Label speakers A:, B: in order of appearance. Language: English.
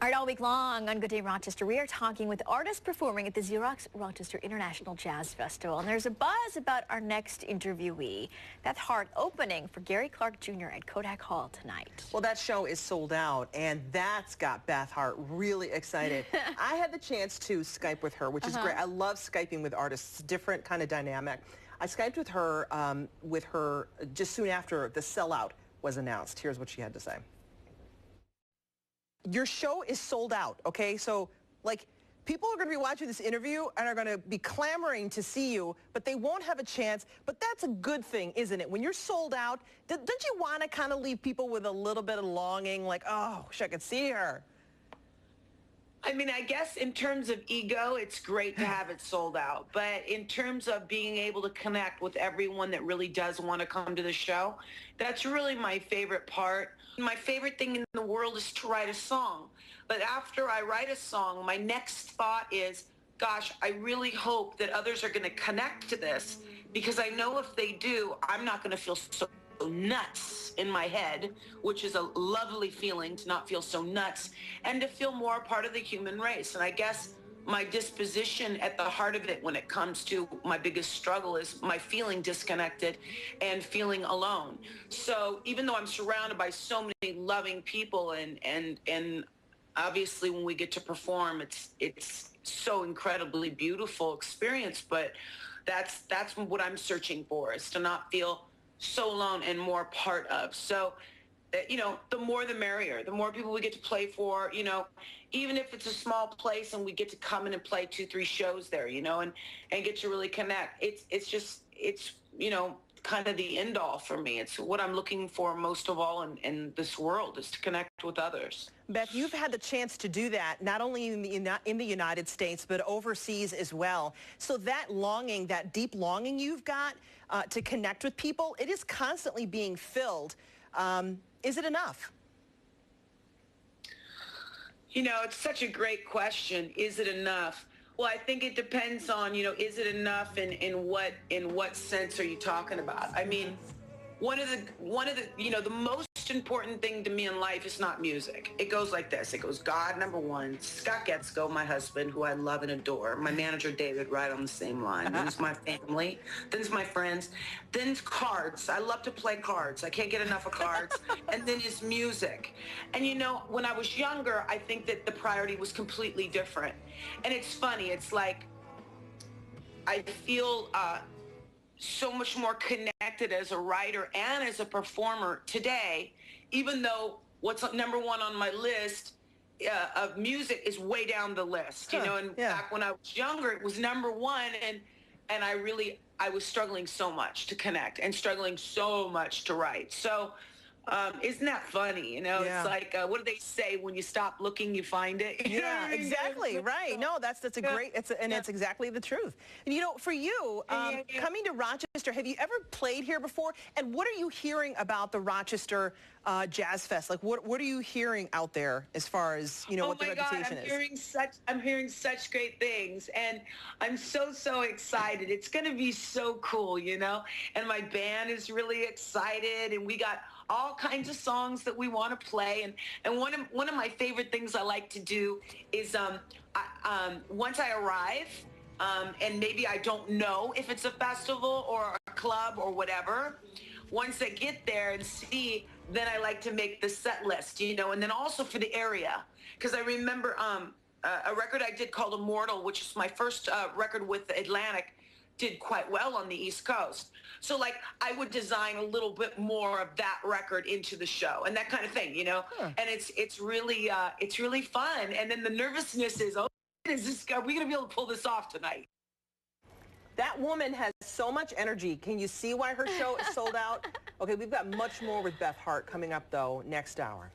A: All right, all week long on Good Day Rochester, we are talking with artists performing at the Xerox Rochester International Jazz Festival. And there's a buzz about our next interviewee, Beth Hart, opening for Gary Clark Jr. at Kodak Hall tonight.
B: Well, that show is sold out, and that's got Beth Hart really excited. I had the chance to Skype with her, which is great. I love Skyping with artists. It's a different kind of dynamic. I Skyped with her just soon after the sellout was announced. Here's what she had to say. Your show is sold out, okay? So, like, people are going to be watching this interview and are going to be clamoring to see you, but they won't have a chance. But that's a good thing, isn't it? When you're sold out, don't you want to kind of leave people with a little bit of longing, like, oh, wish I could see her?
C: I mean, I guess in terms of ego, it's great to have it sold out. But in terms of being able to connect with everyone that really does want to come to the show, that's really my favorite part. My favorite thing in the world is to write a song. But after I write a song, my next thought is, gosh, I really hope that others are going to connect to this, because I know if they do, I'm not going to feel so nuts in my head, which is a lovely feeling to not feel so nuts and to feel more a part of the human race. And I guess my disposition at the heart of it when it comes to my biggest struggle is my feeling disconnected and feeling alone. So even though I'm surrounded by so many loving people and obviously when we get to perform, it's so incredibly beautiful experience, but that's what I'm searching for, is to not feel so alone and more part of. So, you know, the more the merrier. The more people we get to play for, you know, even if it's a small place and we get to come in and play 2-3 shows there, you know, and get to really connect. It's you know, kind of the end all for me. It's what I'm looking for most of all in this world, is to connect with others.
B: Beth, you've had the chance to do that not only in the United States, but overseas as well. So that longing, that deep longing you've got to connect with people, it is constantly being filled. Is it enough?
C: You know, it's such a great question. Is it enough? Well, I think it depends on, you know, is it enough in what sense are you talking about? I mean, one of the you know, the most important thing to me in life is not music. It goes like this. It goes God, number one, Scott Getsko, my husband, who I love and adore, my manager David, right on the same line. Then it's my family, then it's my friends, then it's cards. I love to play cards. I can't get enough of cards. And then it's music. And you know, when I was younger, I think that the priority was completely different. And it's funny. It's like I feel so much more connected as a writer and as a performer today, even though what's number one on my list of music is way down the list. You know, and back when I was younger, it was number one, and I was struggling so much to connect and struggling so much to write. So isn't that funny? You know, it's like, what do they say? When you stop looking, you find it. You know what I mean?
B: Exactly. Right. No, that's a great, it's exactly the truth. And you know, for you, coming to Rochester, have you ever played here before? And what are you hearing about the Rochester Jazz Fest? Like, what are you hearing out there as far as, you know, what the reputation is?
C: I'm hearing such great things, and I'm so excited. It's going to be so cool, you know, and my band is really excited, and we got all kinds of songs that we want to play. And one of my favorite things I like to do is once I arrive, and maybe I don't know if it's a festival or a club or whatever, once I get there and see, then I like to make the set list, you know, and then also for the area. Because I remember a record I did called Immortal, which is my first record with Atlantic, did quite well on the East Coast. So like I would design a little bit more of that record into the show and that kind of thing, you know. And it's really fun. And then the nervousness is, oh, are we gonna be able to pull this off tonight?
B: That woman has so much energy. Can you see why her show is sold out? Okay, we've got much more with Beth Hart coming up though next hour.